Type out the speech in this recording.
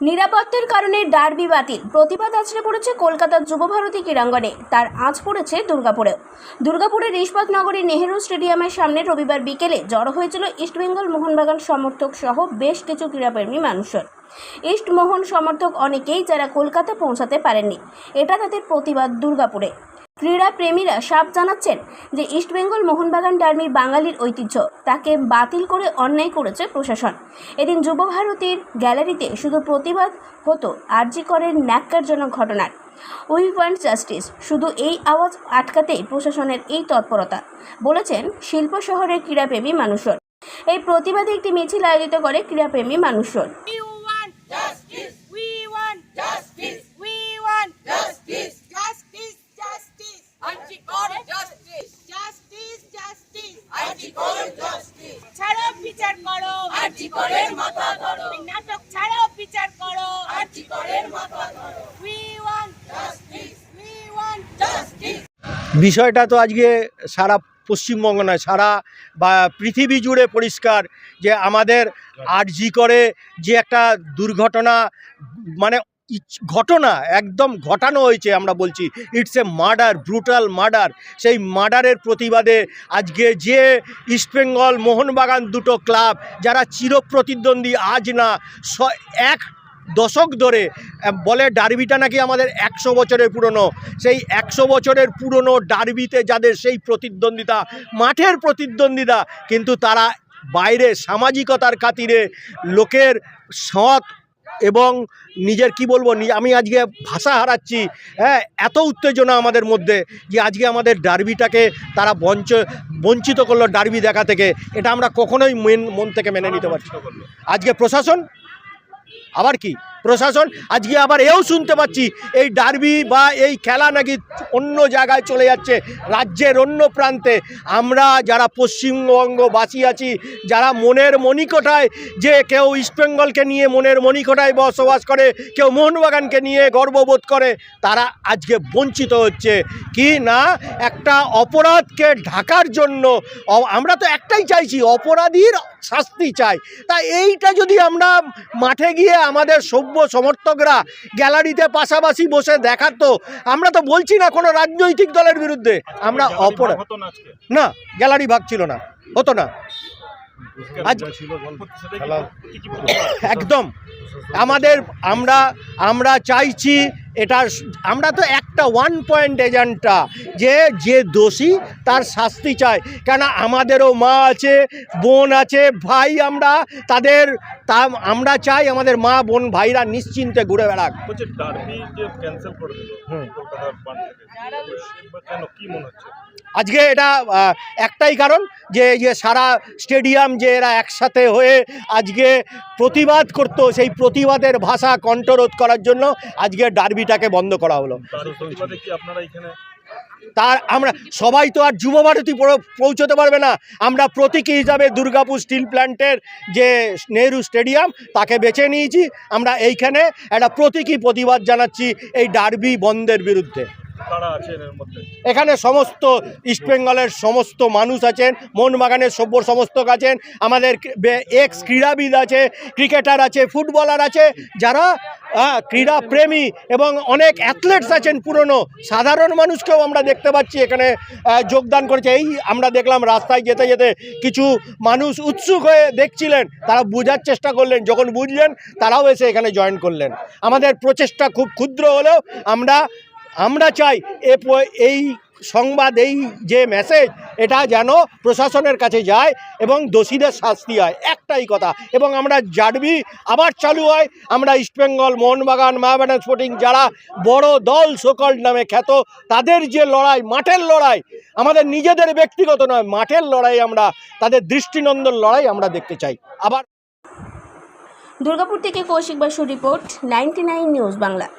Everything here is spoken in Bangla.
নিরাপত্তার কারণে ডার্বি বাতিল, প্রতিবাদ আছড়ে পড়েছে কলকাতার যুবভারতী ক্রীড়াঙ্গনে। তার আঁচ পড়েছে দুর্গাপুরেও। দুর্গাপুরের ইস্পাত নগরী নেহেরু স্টেডিয়ামের সামনে রবিবার বিকেলে জড়ো হয়েছিল ইস্টবেঙ্গল মোহনবাগান সমর্থক সহ বেশ কিছু ক্রীড়াপ্রেমী মানুষজন। ইস্টমোহন সমর্থক অনেকেই যারা কলকাতা পৌঁছাতে পারেননি, এটা তাদের প্রতিবাদ। দুর্গাপুরে ক্রীড়াপ্রেমীরা সাফ জানাচ্ছেন যে ইস্টবেঙ্গল মোহনবাগান ডার্বি বাঙালির ঐতিহ্য, তাকে বাতিল করে অন্যায় করেছে প্রশাসন। এদিন যুবভারতীর গ্যালারিতে শুধু প্রতিবাদ হতো আরজি করের ন্যাক্কারজনক ঘটনার। We want justice. শুধু এই আওয়াজ আটকাতেই প্রশাসনের এই তৎপরতা, বলেছেন শিল্প শহরের ক্রীড়াপ্রেমী মানুষজন। এই প্রতিবাদে একটি মিছিল আয়োজিত করে ক্রীড়াপ্রেমী মানুষজন। বিষয়টা তো আজকে সারা পশ্চিমবঙ্গ নয়, সারা বা পৃথিবী জুড়ে পরিষ্কার যে আমাদের আরজি করে যে একটা দুর্ঘটনা, মানে ঘটনা একদম ঘটানো হয়েছে। আমরা বলছি it's a murder, brutal murder. সেই মার্ডারের প্রতিবাদে আজকে যে ইস্টবেঙ্গল মোহনবাগান দুটো ক্লাব যারা চিরপ্রতিদ্বন্দ্বী, আজ না এক দশক ধরে বলে ডার্বিটা নাকি আমাদের 100 বছরের পুরনো, সেই 100 বছরের পুরনো ডার্বিতে যাদের সেই প্রতিদ্বন্দ্বিতা, মাঠের প্রতিদ্বন্দ্বিতা, কিন্তু তারা বাইরে সামাজিকতার খাতিরে লোকের সৎ এবং নিজের কি বলবো, আমি আজকে ভাষা হারাচ্ছি। হ্যাঁ, এত উত্তেজনা আমাদের মধ্যে যে আজকে আমাদের ডার্বিটাকে তারা বঞ্চিত করলো ডার্বি দেখা থেকে। এটা আমরা কখনোই মন থেকে মেনে নিতে পারছি না। আজকে প্রশাসন আবার কি, প্রশাসন আজকে আবার এও শুনতে পাচ্ছি এই ডার্বি বা এই খেলা নাকি অন্য জায়গায় চলে যাচ্ছে, রাজ্যের অন্য প্রান্তে। আমরা যারা পশ্চিমবঙ্গবাসী আছি, যারা মনের মণিকোঠায়, যে কেউ ইস্টবেঙ্গলকে নিয়ে মনের মণিকোঠায় বসবাস করে, কেউ মোহনবাগানকে নিয়ে গর্ববোধ করে, তারা আজকে বঞ্চিত হচ্ছে। কি না, একটা অপরাধকে ঢাকার জন্য আমরা তো একটাই চাইছি, অপরাধীর শাস্তি চাই। তা এইটা যদি আমরা মাঠে গিয়ে আমাদের সভ্য সমর্থকরা গ্যালারিতে পাশাপাশি বসে দেখাতো, আমরা তো বলছি না কোনো রাজনৈতিক দলের বিরুদ্ধে, আমরা অপরাধ না, গ্যালারি ভাগ ছিল না, হতো না একদম। আমাদের আমরা চাইছি এটা, আমরা তো একটা ওয়ান পয়েন্ট এজেন্ডা, যে দোষী তার শাস্তি চাই। কেন আমাদেরও মা আছে, বোন আছে, ভাই, আমরা চাই আমাদের মা বোন ভাইরা নিশ্চিন্তে ঘুরে বেড়াক। আজকে এটা একটাই কারণ যে সারা স্টেডিয়াম যে এরা একসাথে হয়ে আজকে প্রতিবাদ করতো, সেই প্রতিবাদের ভাষা কণ্ঠরোধ করার জন্য আজকে ডার্বিটাকে বন্ধ করা হলো। তার আমরা সবাই তো আর যুবভারতী পৌঁছতে পারবে না। আমরা প্রতীকী হিসাবে দুর্গাপুর স্টিল প্ল্যান্টের যে নেহেরু স্টেডিয়াম, তাকে বেছে নিয়েছি। আমরা এইখানে একটা প্রতীকী প্রতিবাদ জানাচ্ছি এই ডার্বি বন্ধের বিরুদ্ধে। এখানে সমস্ত ইস্টবেঙ্গলের সমস্ত মানুষ আছেন, মোহনবাগানের সভ্য সমস্তক আছেন, আমাদের এক্স ক্রীড়াবিদ আছে, ক্রিকেটার আছে, ফুটবলার আছে, যারা ক্রীড়া প্রেমী, এবং অনেক অ্যাথলেটস আছেন পুরনো। সাধারণ মানুষকেও আমরা দেখতে পাচ্ছি এখানে যোগদান করেছে। এই আমরা দেখলাম রাস্তায় যেতে যেতে কিছু মানুষ উৎসুক হয়ে দেখছিলেন, তারা বোঝার চেষ্টা করলেন, যখন বুঝলেন তারাও এসে এখানে জয়েন করলেন। আমাদের প্রচেষ্টা খুব ক্ষুদ্র হলেও আমরা চাই এই সংবাদ, এই যে মেসেজ, এটা যেন প্রশাসনের কাছে যায় এবং দোষীদের শাস্তি হয়, একটাই কথা। এবং আমরা ডার্বি আবার চালু হয়। আমরা ইস্টবেঙ্গল মোহনবাগান, মোহামেডান স্পোর্টিং, যারা বড় দল সকল নামে খ্যাত, তাদের যে লড়াই, মাঠের লড়াই, আমাদের নিজেদের ব্যক্তিগত নয়, মাঠের লড়াই, আমরা তাদের দৃষ্টিনন্দন লড়াই আমরা দেখতে চাই। আবার দুর্গাপুর থেকে কৌশিক বাসুর রিপোর্ট, 99 নিউজ বাংলা।